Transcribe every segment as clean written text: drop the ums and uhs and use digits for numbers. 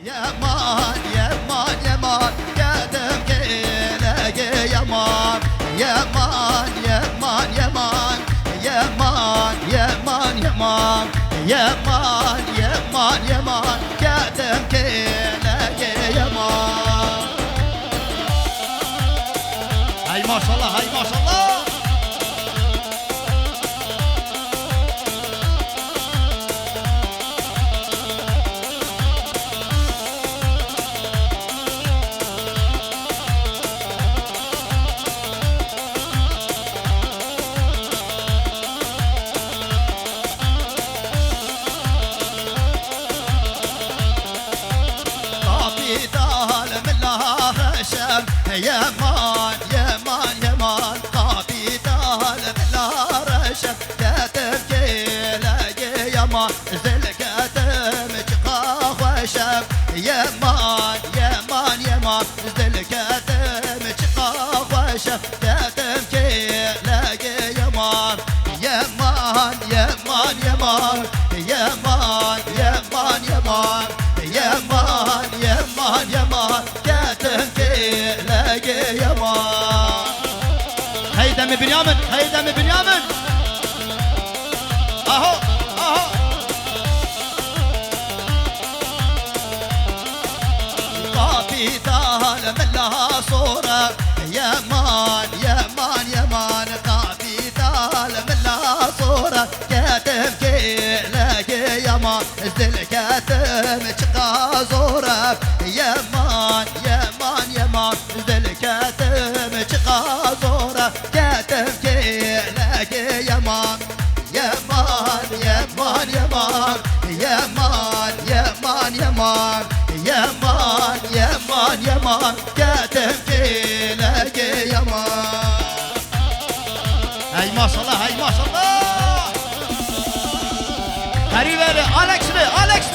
يمان يمان يمان قدم قيلك يمان يمان يمان يمان يمان يمان يمان يمان يمان يمان قدم قيلك يمان. هاي ما شاء الله هاي ما شاء الله. يمان يمان يمان قابي دال بلا رشف كتبكي لقي يمان زلكتم جقا وشف يمان يمان يمان زلكتم جقا وشف كتبكي لقي يمان يمان يمان يمان يمان يمان يمان يمان يمان يمان كتبكي لقي يمان. هيدا من بنيامن هيدا من بنيامن اهو اهو. قافي دال من لها صورة يمان يمان يمان قافي دال من لها صورة كتبكي لقي يمان زلكتم جقا زورة يمان يمان يمان زلكتم جقا زورة كتبكي لقي يمان يمان يمان يمان يمان يمان يمان يمان يمان يمان كتبكي لقي يمان. هاي ما شاء الله هاي ما شاء الله. هريبالي أليكس أليكس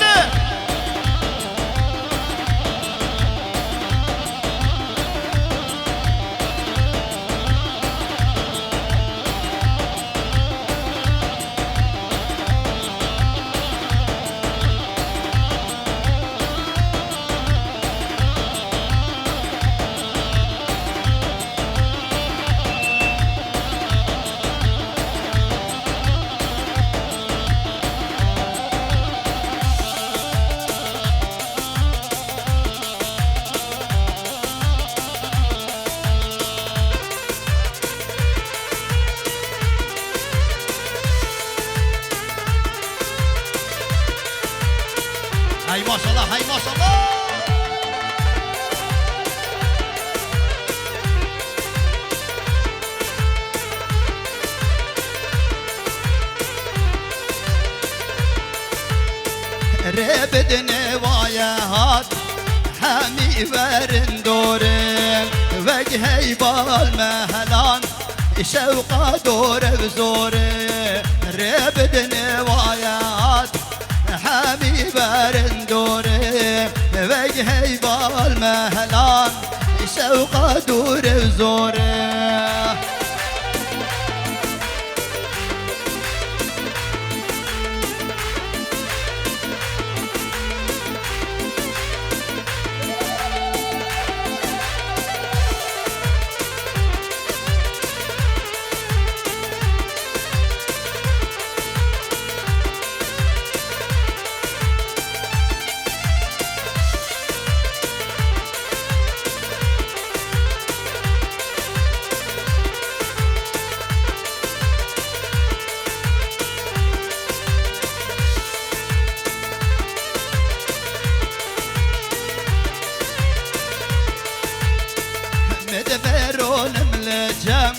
هاي ما شاء الله هاي ما شاء الله. ربد نواياهات حامي ورندورن وجهي بالمهلان شوقا دور بزوري. ربد نواياهات حامي برندوري وجهي بالمهلان شوقا دور بزوري. مدبرون ملجم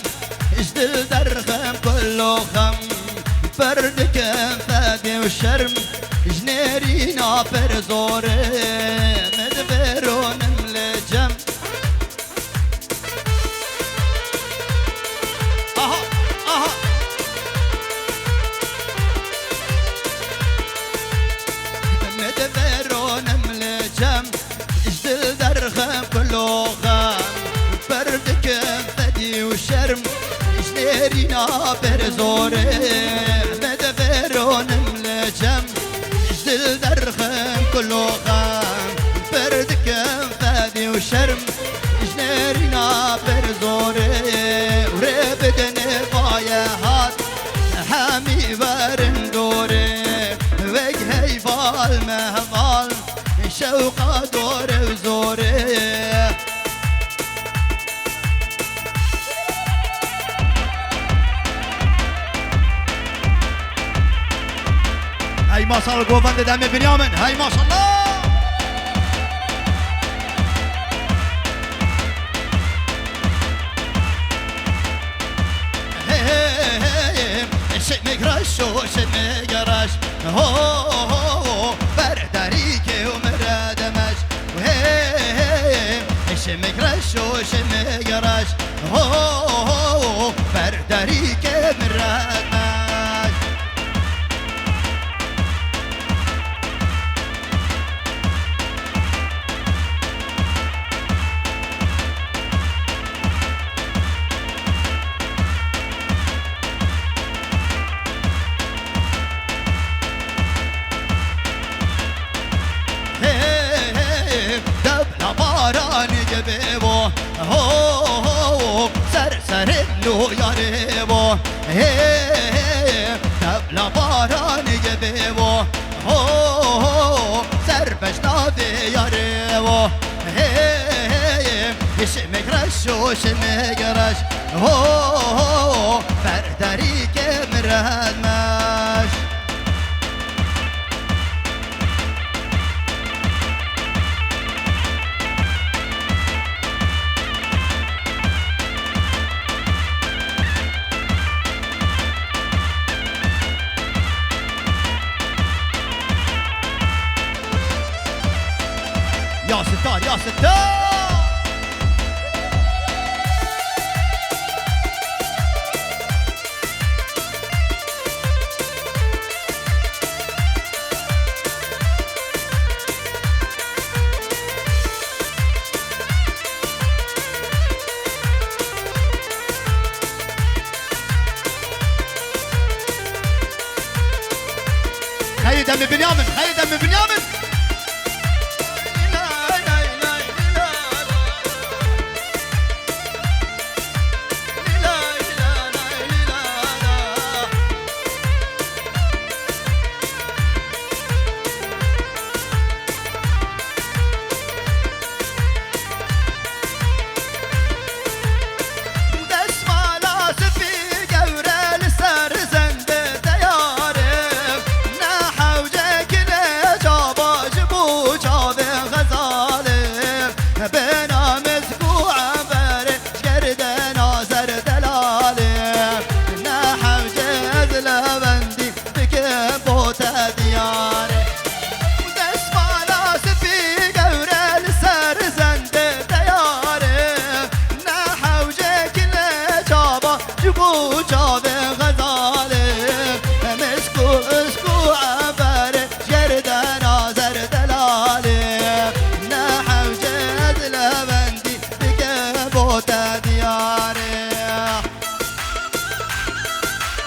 اجدل درخم كله خم بردكم فادي وشرم جنيري نافر زوري. مدبرون ملجم اها اها. مدبرون ملجم اجدل درخم كله خم بردكم فدي وشرم جنيري نافر زوري. مدبرون ملجم جدل درخم كله خام شرم جنرینا بر زوره وره بدن بایا هات همی ورن دوره وجهي بالمهضال شوقه دوره وزوره هاي ما صار الجوفند دم بنيامن هاي ما شاء الله شمك رش وشمك رش هو برداريك ومردمش شمك رش وشمك رش هو برداريك ومردمش جبيبو هو سر اللو ياريبو تبلا باران جبيبو هو سر بشنافي ياريبو شمك رش وشمك رش هو فردريك مرهد ماش يا ستار يا ستار خي دم بنيامن خي دم بنيامن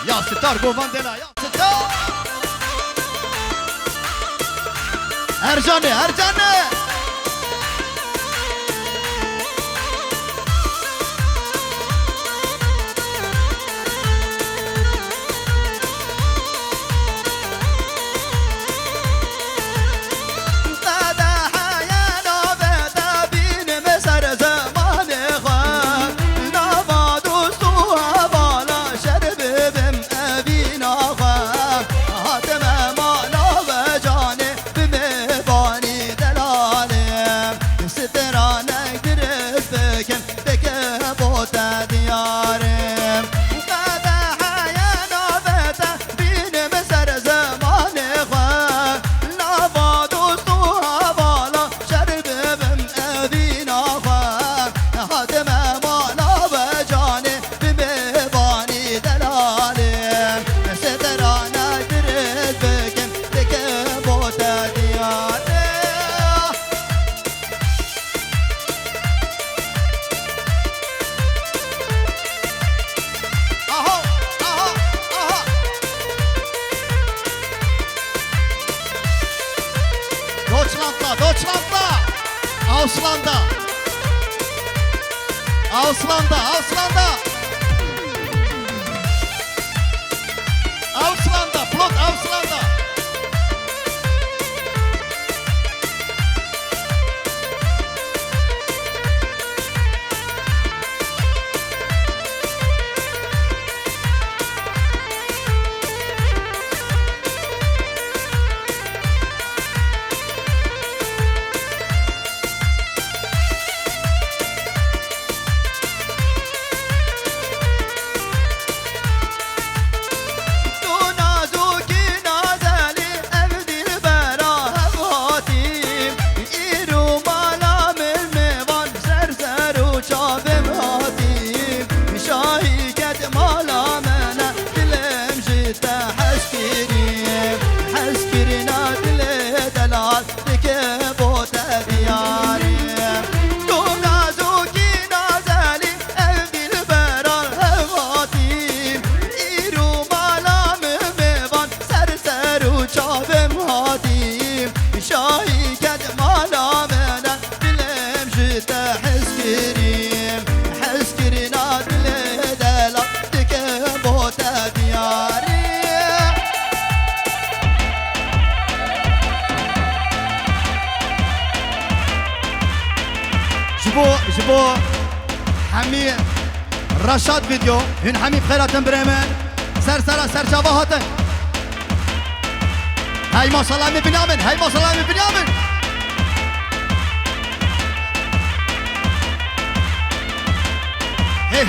يا ستار جوفاندنا يا ستار ارجعني ارجعني Deutschland'da, Ausland'da Auslanda, Auslanda. Auslanda, flott Auslanda. جبو حمي رشاد فيديو هن حمي بخيرات بريمن سر شباهاتن هاي ما شاء الله من بنيامن هاي ما شاء الله من بنيامن هي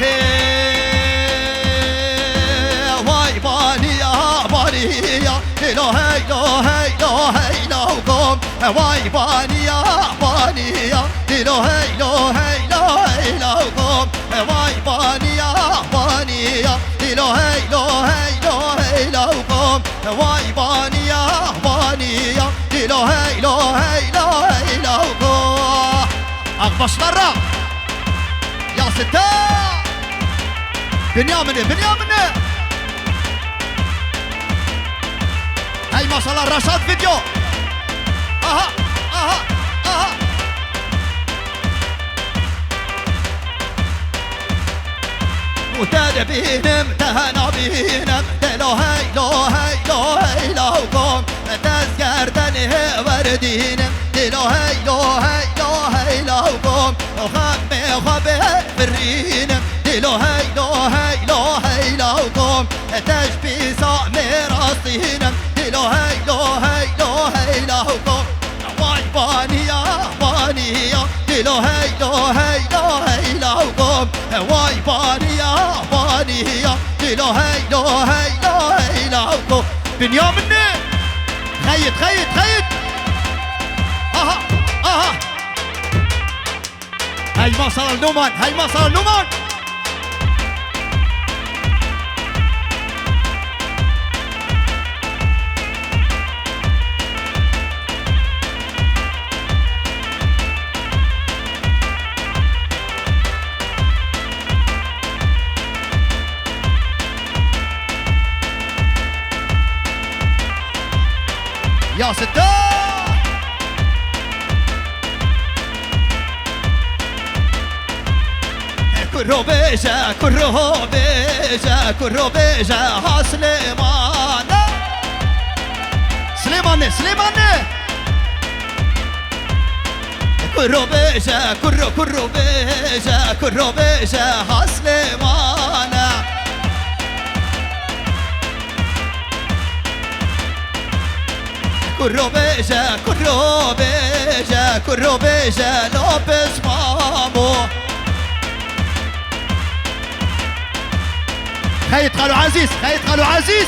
واي بانيا بانيا إلهي إلهي إلهي إلهكم واي بانيا بانيا إلهي إلهي إلهي إلهكم واي بانيا بانيا إلهي إلهي إلهي إلهكم واي بانيا بانيا إلهي إلهي إلهي إلهكم أغبش مرة يا ستار بنيامن بنيامن هاي ما شاء الله رشاد فيديو اها اها اها وتدبينم تهنا بينم إلهي إلهي إلهي إلهكم تذكرتني وردينم إلهي إلهي إلهي إلهكم وخمي خبي فرينم إلهي إلهي إلهي إلهكم تشبي صامي راسينم إلهي إلهي إلهي إلهكم واي بانيا بانيا إلهي إلهي إلهي إلهكم واي بانيا بانيا إلهي إلهي إلهي إلهكم بنيامن خيط خيط خيط اها اها هاي ما صار اللومان هاي ما صار اللومان يا ستار كرو بيجا كرو بيجا كرو بيجا ها سليمان سليمان سليمان كرو بيجا كرو بيجا كرو بيجا ها سليمان كرو بيجا كرو بيجا كرو بيجا لوبس مامو خيط قالوا عزيز خيط قالوا عزيز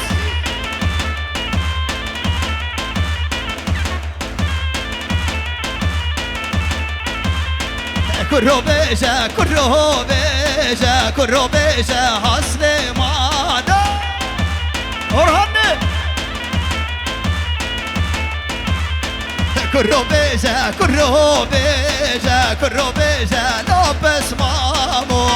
كرو بيجا كرو بيجا كرو بيجا هسليمان أرهني كرو بيجا كرو بيجا كرو بيجا لوبس مامو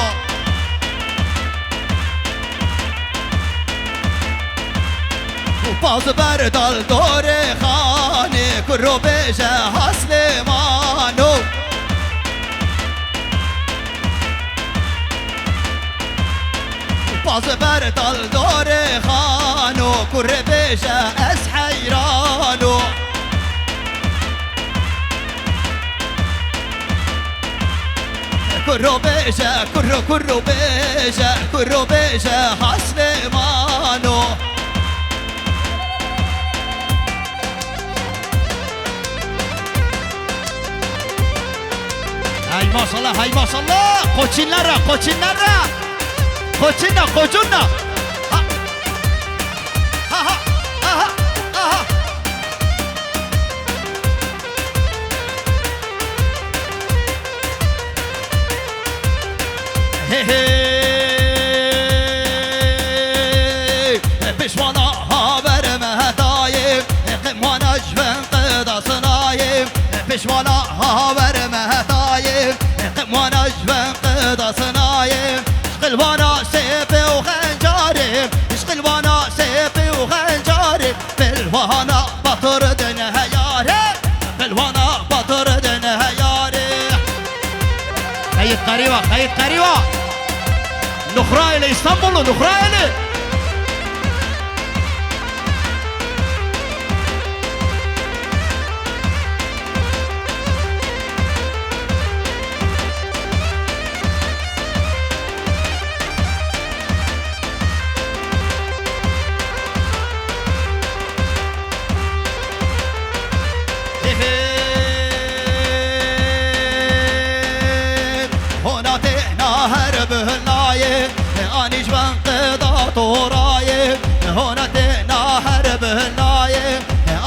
باز بردال دور خانه كرو بيجا هسليمانو باز بردال دور خانو كر بيجا اس حيرانو كرو بيجا كرو بيجا حسليمانو هاي ما شاء الله هاي ما شاء الله قوتشينرا قوتشونا ها بشوانا هاور مهتايب قموانا جفن قدا صنايب بشوانا هاور مهتايب قموانا جفن قدا صنايب شقلوانا سيفي وخنجارب شقلوانا سيفي وخنجارب بالوانا بطر دنها يارب بالوانا بطر دنها يارب خيط قريبة نخرايل اسطنبول نخرايل اني جبان قضا طورايب هنا تنا حرب النايب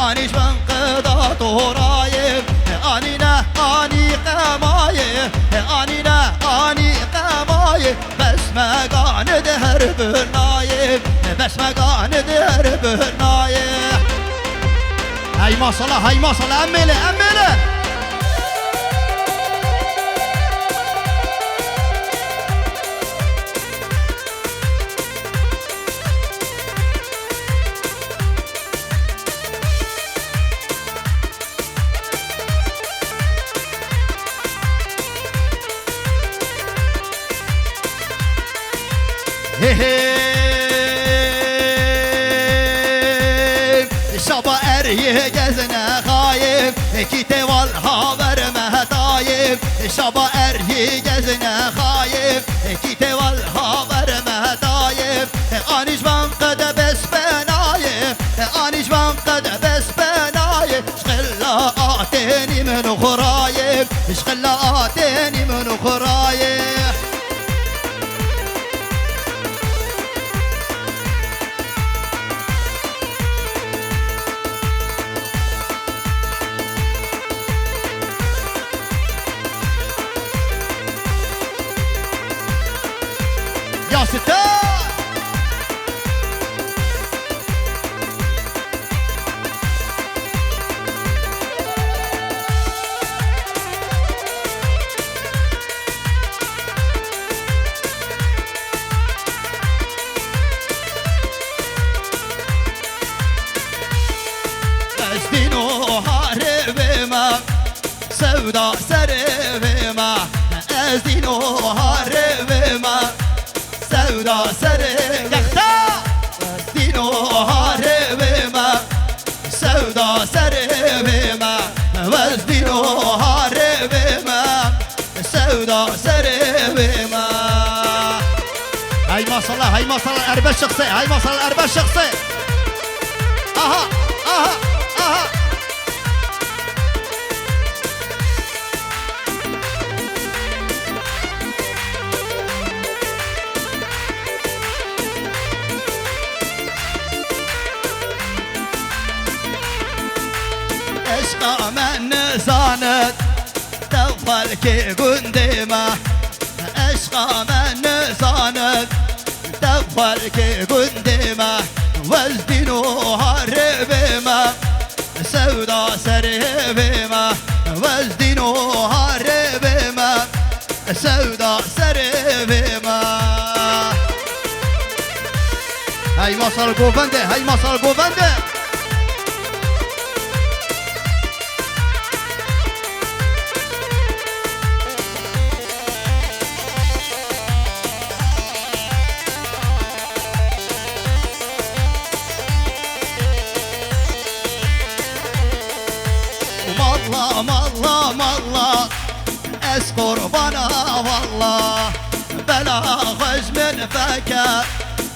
اني جبان قضا طورايب اني قمايب بس ما قاند هرب النايب بس ما قاند هرب النايب هاي ما صلاة أمله شبا اريه جزنا خايب كيتي والهاور مهتايب شبا اريه جزنا خايب كيتي والهاور مهتايب اني جبان قد بس بنايب اني جبان قد بس بنايب شغلاتني من خرايب شغلاتني من خرايب يا ستار أزدينو هاربما سودا سربما أزدينو هاربما سودا سربما أزدينو هاربما سودا سربما وأزدينو هاربما سودا سربما هاي ما صلى الأربع الشخصي هاي ما صلى الأربع الشخصي اها عشق من زاند تفضل كي قندمه عشق من زاند تفضل كي قندمه وزدينو هاربما سودا سربما وزدينو هاربما سودا سربما هاي مصر قوفنده هاي مصر قوفنده از قربانا والله بلا خوش من فکر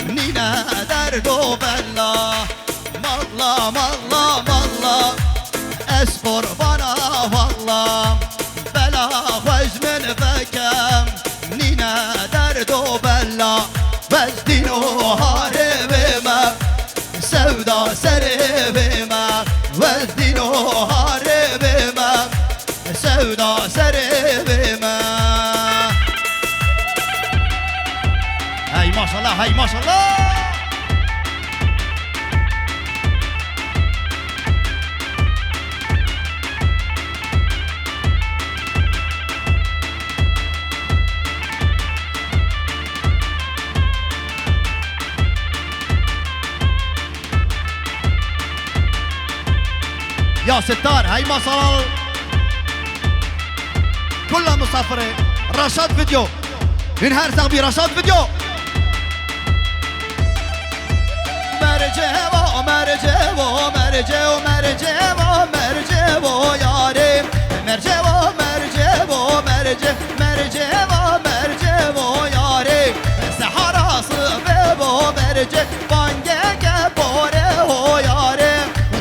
نینه درد و بلا مالا مالا مالا از قربانا والله بلا خوش من فکر نینه درد و بلا وزدین و حاربم سودا سربم وزدین و حاربم سودا سربم هی ماشاءالله هی ماشاءالله يا ستار هاي مصر كلها مسافرة رشاد فيديو انهار تغبي رشاد فيديو مرجبو مرجبو مرجبو مرجبو مرجبو ياري مرجبو مرجبو مرجب مرجبو مرجبو ياري سحرا صببو مرجب بانجك بوره ياري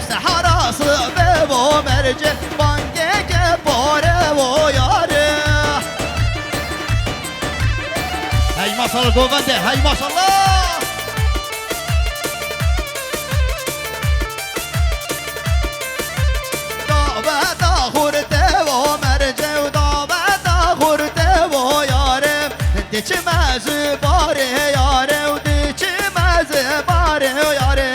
سحرا صببو مرجب بانجك بوره ياري هاي ما صار الجوفنده هاي ما شاء الله دیچمز باره یاره و دیچمز باره یاره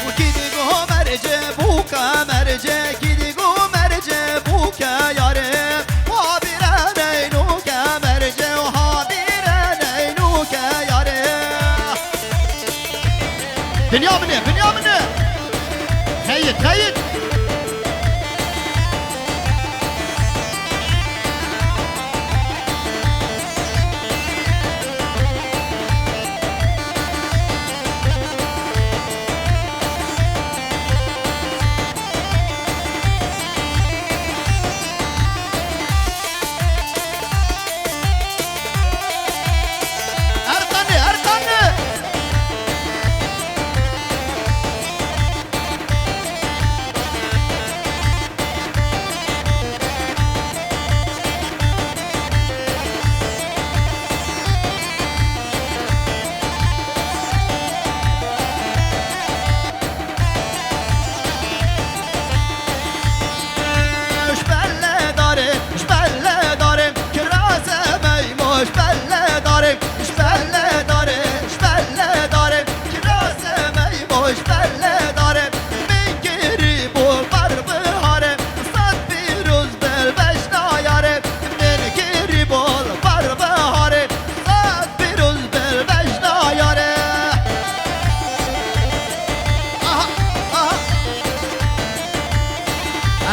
و کی دیگو مرجه بوکا مرجه کی دیگو مرجه بوکا یاره ها بیره نینوکا مرجه و ها بیره نینوکا یاره بنيامنه بنيامنه خيط خيط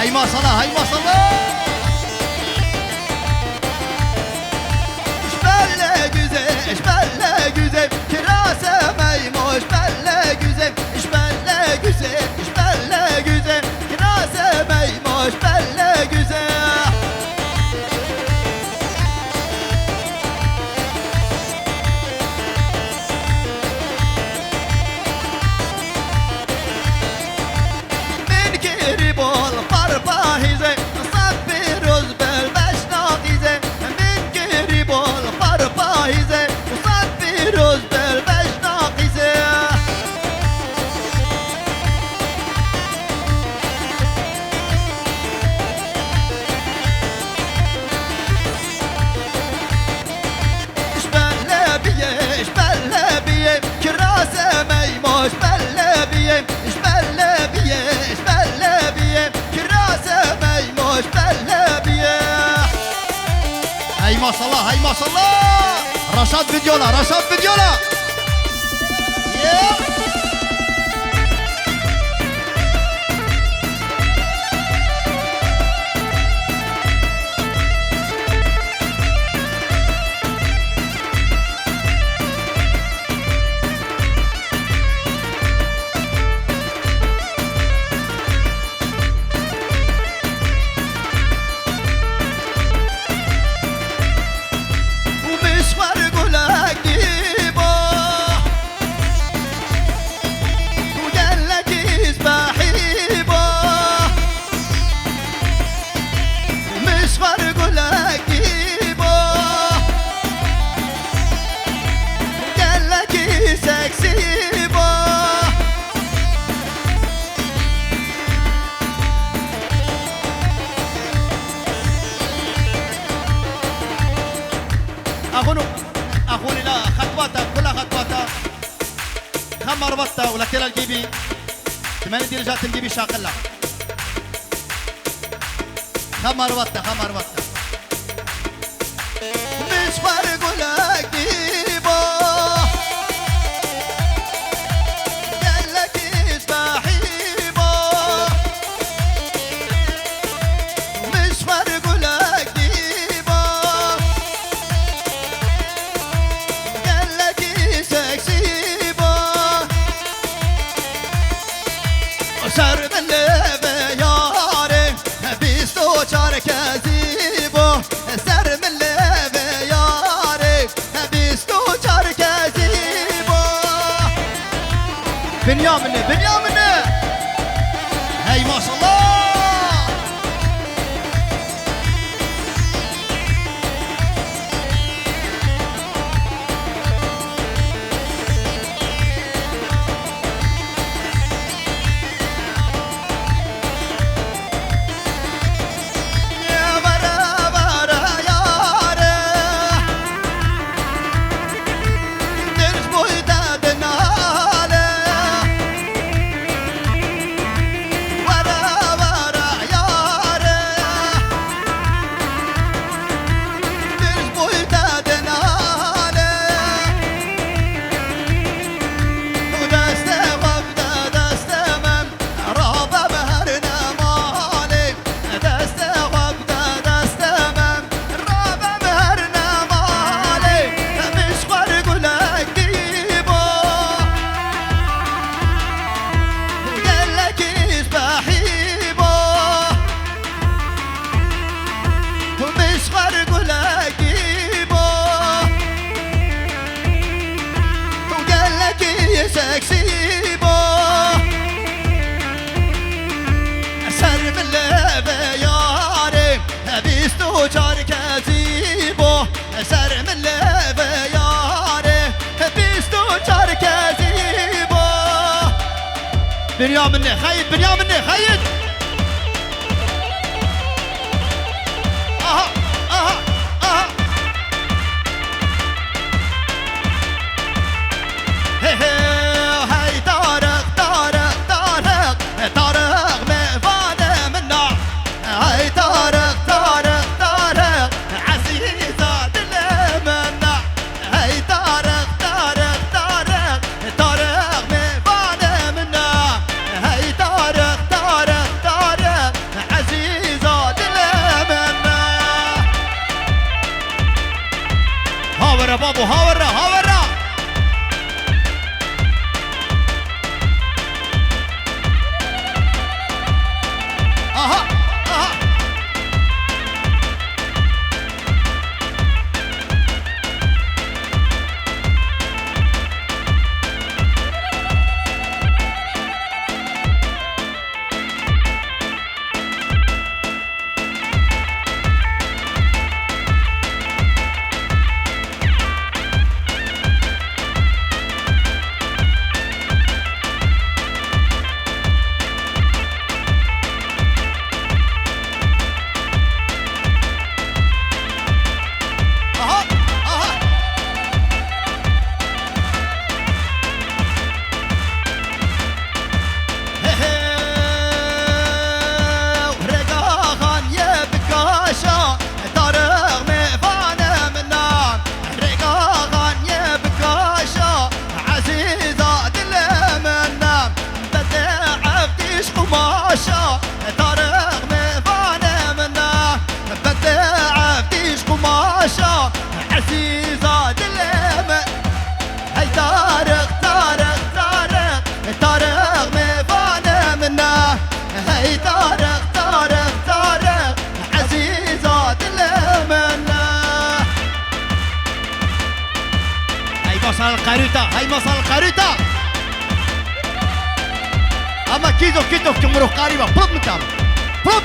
هاي ما صلاة هاي ما صلاة اشبال güzel اشبال güzel kirase meymo اشبال güzel اشبال güzel اشبال güzel kirase meymo اشبال güzel هاي ما شاء الله هاي ما شاء الله رشاد فيديولا رشاد فيديولا خمر بطة ولا كلا الجيبي 8 درجات الجيبي شاقلة خمر بطة خمر بطة مش فرق ولا جيبه قال لك اسبحيبه مش فرق ولا جيبه قال لك سكسيبه وسر من بياري بيستو شارك زيبو سر من بياري بيستو شارك زيبو بنيامني بنيامني هاي ما شاء الله سكسيبو سر من بياري بيستو شارك زيبو سر من بياري بيستو شارك زيبو بنيامني خيد بنيامني خيد اها اها اها هي هي بابو هاورا هاورا اها اها عزيزة دلم هاي طارق طارق طارق طارق مفانا منا هاي طارق طارق طارق عزيزة دلمنا هاي مصر القاروطة هاي مصر القاروطة اما كيدو كيدو كمرو قريبة بروب متام بروب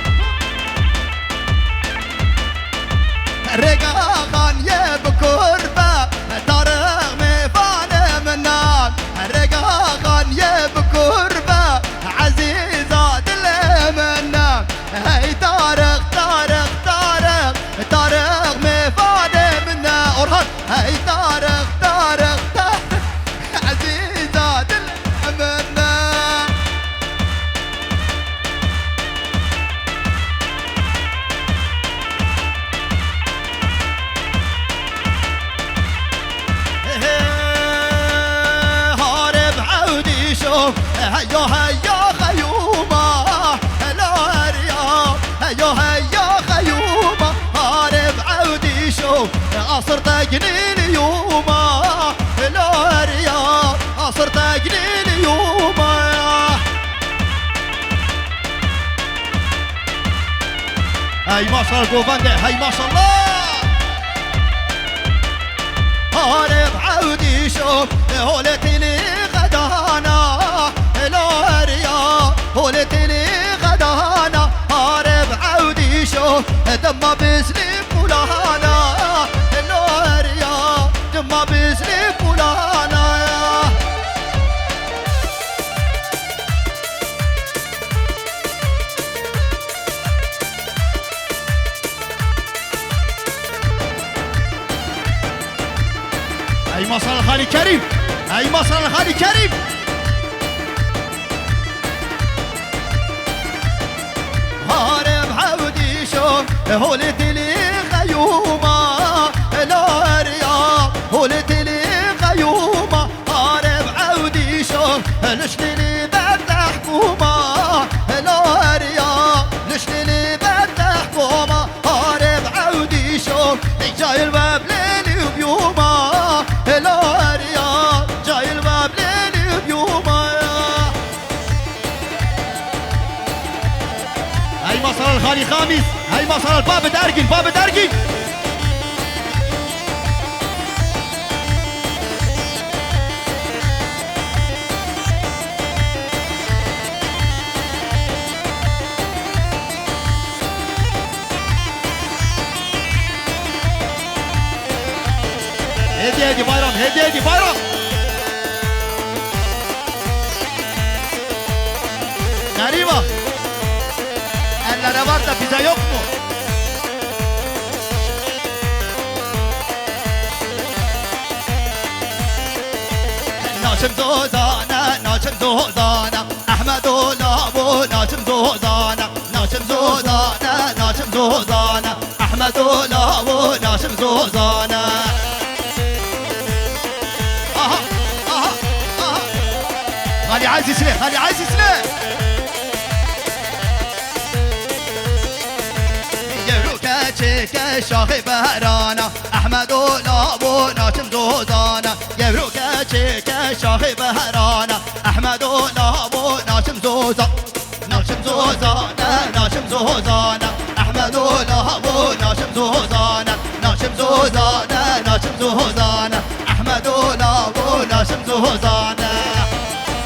رقاقان يبكربة طارق مفانا منا رقاقان يبكربة عزيزة دلمنا هاي طارق طارق طارق طارق مفانا منا أورهان هاي طارق طارق طارق عزيزة دلمنا هيا هيا خيومة الاريا هيا هيا خيومة هارب عودي شوف عصر تقني اليومة الاريا عصر تقني اليومة هاي ما شاء الله جوفاندي هاي ما شاء الله هارب عودي شوف هولتي لي غدانا الاريا هولتي لي غدانا هارب عودي شوف دم بسليم فلانا الاريا دم بسليم فلانا هاي مصر الخالي كريم هاي مصر الخالي كريم هارب عودي شوف هولتي لي غيومة الاريا هولتي لي غيومة هارب عودي شوف لشني لي بد حكومة الاريا لشني لي بد حكومة هارب عودي شوف جاي الباب ليلي وبيومة الاريا جاي الباب ليلي وبيومة هاي مصر الخالي خامس هاي مصر الباب درقي الباب درقي هدي بايرام هدي بايرام غريبة الا ربطنا في زيكمو ناشم زوزانا ناشم زوزانا احمد ولابو ناشم زوزانا ناشم زوزانا ناشم زوزانا احمد ولابو ناشم زوزانا خالي عايز يسلي خالي عايز يسلي يبروكا تشيكا شاخي بهرانا احمد ولابو ناشم زوزانا يبروكا تشيكا شاخي بهرانا احمد ولابو ناشم زوزانا ناشم زوزانا ناشم زوزانا احمد ولابو ناشم زوزانا ناشم زوزانا ناشم زوزانا احمد ولابو ناشم زوزانا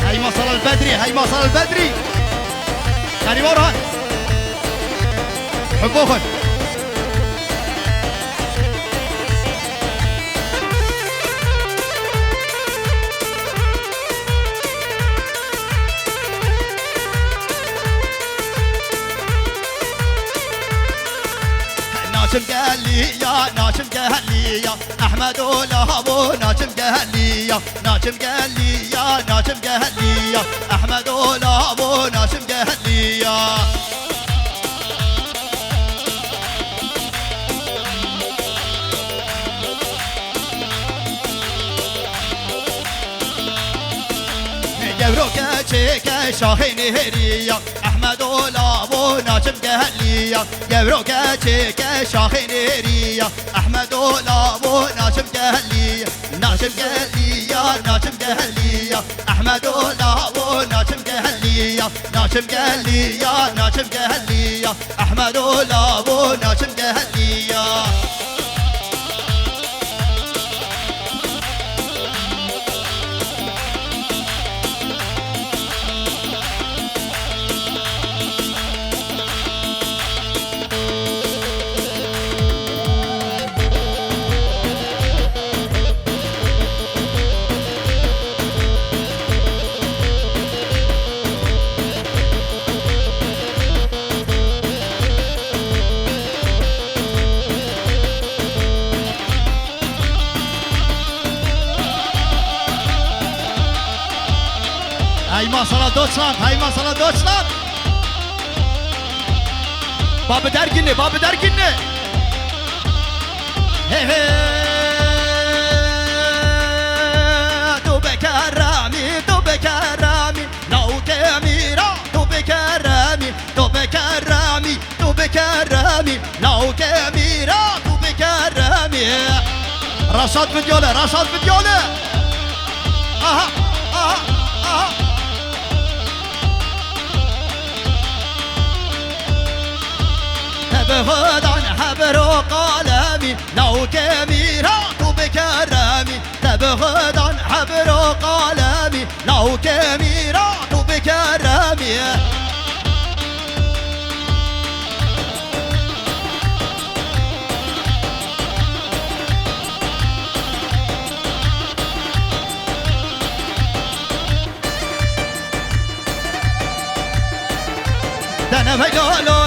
هاي مصر البدري هاي مصر البدري يعني ورا حبوخن ناشم قال لي يا ناشم قال لي يا احمد ولابو ناشم قال لي يا ناشم قال لي يا ناشم قال لي يا احمد ولابو ناشم قال لي يا يبروكا تشيكا شاخي نهرية احمد ولابو ناشم قال لي يا يبروكا تشيكا شاخي نهرية احمد ولابو ناشم قال لي ناشم قال لي يا ناشم قال لي يا احمد ولابو ناشم قال لي يا ناشم قال لي يا ناشم قال لي يا احمد ولابو ناشم قال لي يا هاي مسألة دوتشلاند هاي مسألة دوتشلاند باب درگینه باب درگینه تو بکرامی نو لو كاميرات وبكرمي رشاد فيديوله رشاد فيديوله اها اها اها تبغض عن حبر وقلمي لو كاميرات وبكرمي تبغض عن حبر وقلمي لو كاميرات وبكرمي دنا فيقولوا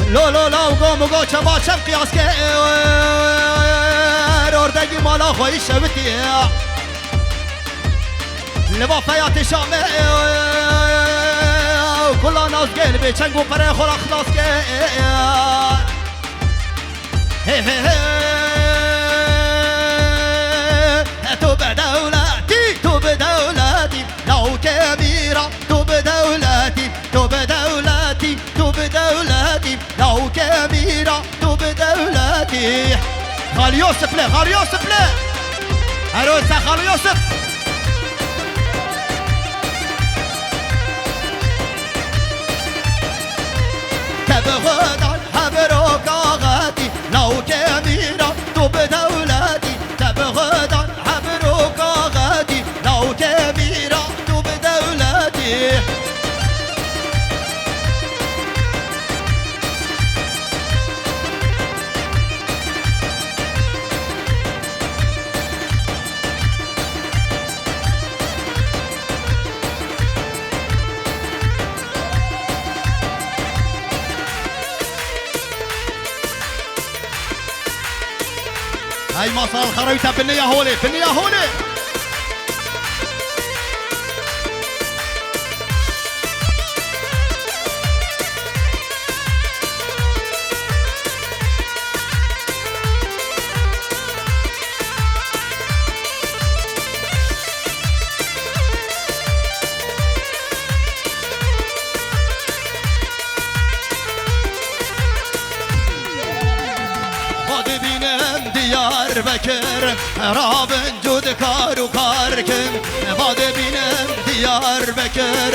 لو لو لو قوم وقو چما چم قیاس که اردگی مالا خویی شبتی لبا فیات شامه کلا ناز گل به چنگو پره خورا خلاص که تو بدولتی تو بدولتی لو كبيرة تو بدولتی تو بدولتی تو بدولتی لو كبيرة تو بدولتی خال يوسف له خال يوسف له عروسة خال يوسف تبغض عن حبرك غادي لو كبيرة تو بدولتي تبغض عن حبرك غادي لو كبيرة تو بدولتي هاي مصر الخريطة بالنية هولي بالنية هولي بکر رابن جود کار و کار کن باد بینم دیار بکر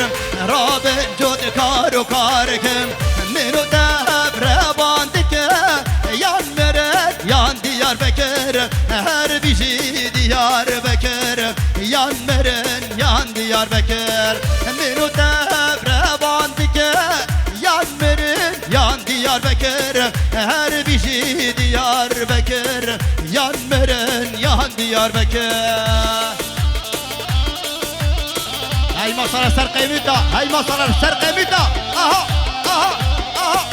رابن جود کار و کار کن منو دهب رباند که یان مرد یان دیار بکر هر بیشی دیار بکر یان مرن یان دیار بکر منو دهب رباند که یان مرن یان دیار بکر هر بیشی دیار بکر yan meren yan Diyarbakır Hay masara serqemita hay masara serqemita aha aha aha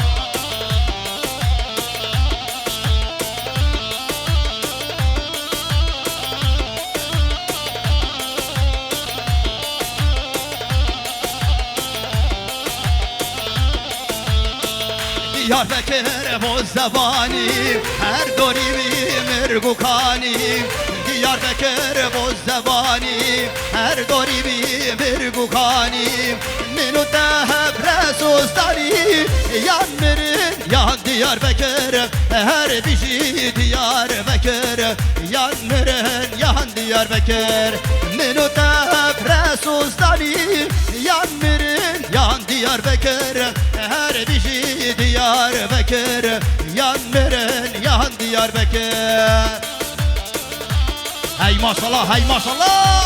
Diyarbakır boz zabani her garibi مرگوکانی دیاربکر boz zabani her garibi مرگوکانی منو دهب رسوستانی yan merin yan Diyarbakır her bişi Diyarbakır yan merin yan Diyarbakır منو دهب رسوستانی yan merin yan Diyarbakır her bişi Diyarbakır yan merin yan Diyarbakır Hay maşallah hay maşallah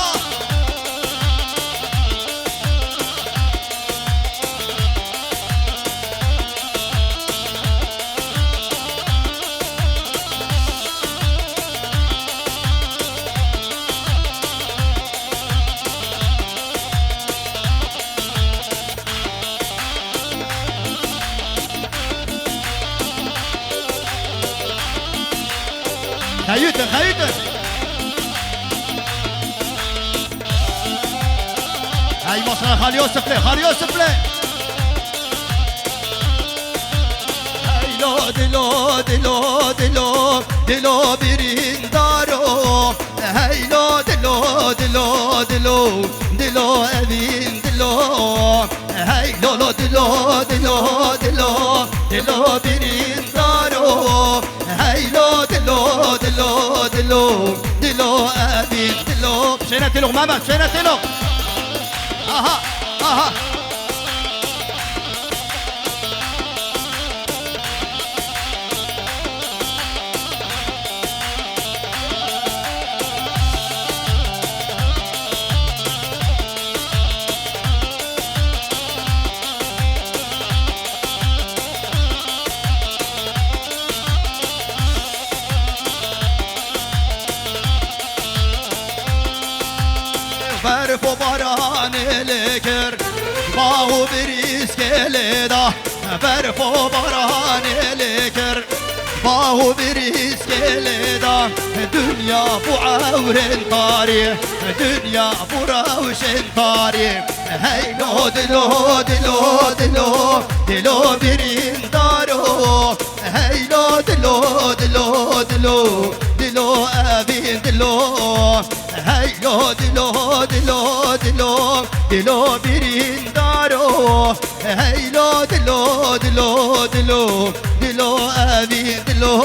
خيوتن خيوتن هاي مصر خال يوسف له خال يوسف له هاي لو دلو دلو دلو دلو برين دارو هاي لو دلو دلو دلو دلو أبين دلو Hey lolo dilo dilo dilo dilo birin daro Hey lo dilo dilo dilo dilo abi dilo شينا تلو ماما شينا تلو اها اها برف و باران لکر باو بریز کلیدا برف و باران لکر باو بریز کلیدا دنیا بو عورن طاری دنیا بو روشن طاری هی لو دلو دلو دلو دلو برین دارو هی لو دلو دلو دلو دلو ابین دلو هی لو دلو دلو دلو دلو برین دارو هی لو دلو دلو دلو دلو ابین دلو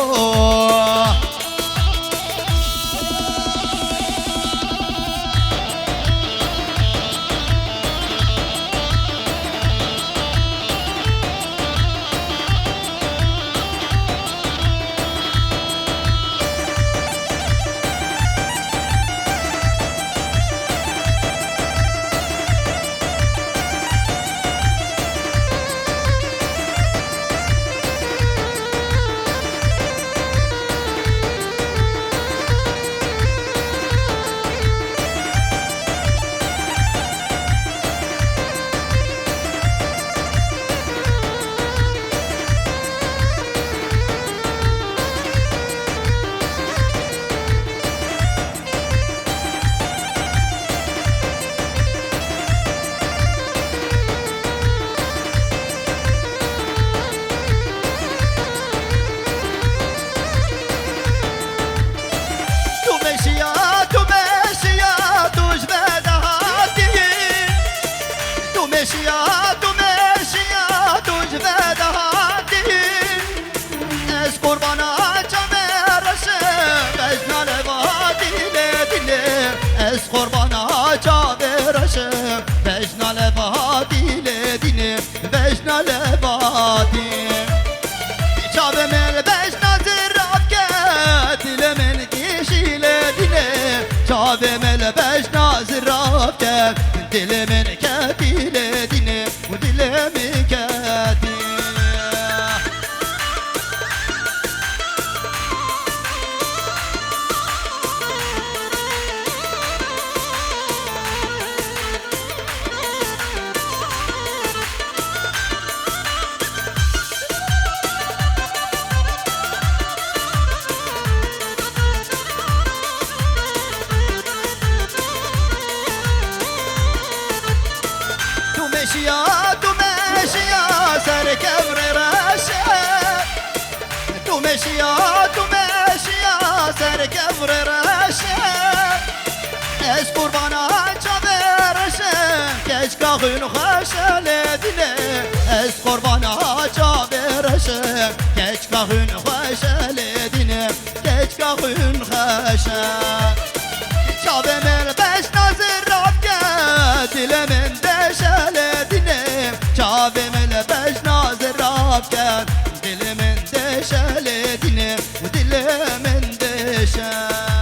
بجنا لبادی لدینه بجنا لبادی چاب مل بجنا زراب که دل من کشی لدینه چاب مل بجنا زراب که دل من کتی لدینه و دل من کتی تو مشیا سر کبر رشه تو مشیا سر کبر رشه از قربانا چابرشم کج کاغون خوشه لدینه از قربانا چابرشم کج کاغون خوشه لدینه کج کاغون خوشه چاب مل بش نازر راب که دل من دشل دینه چاب مل بش نازر راب که دل من دشل دینه و دل من دشل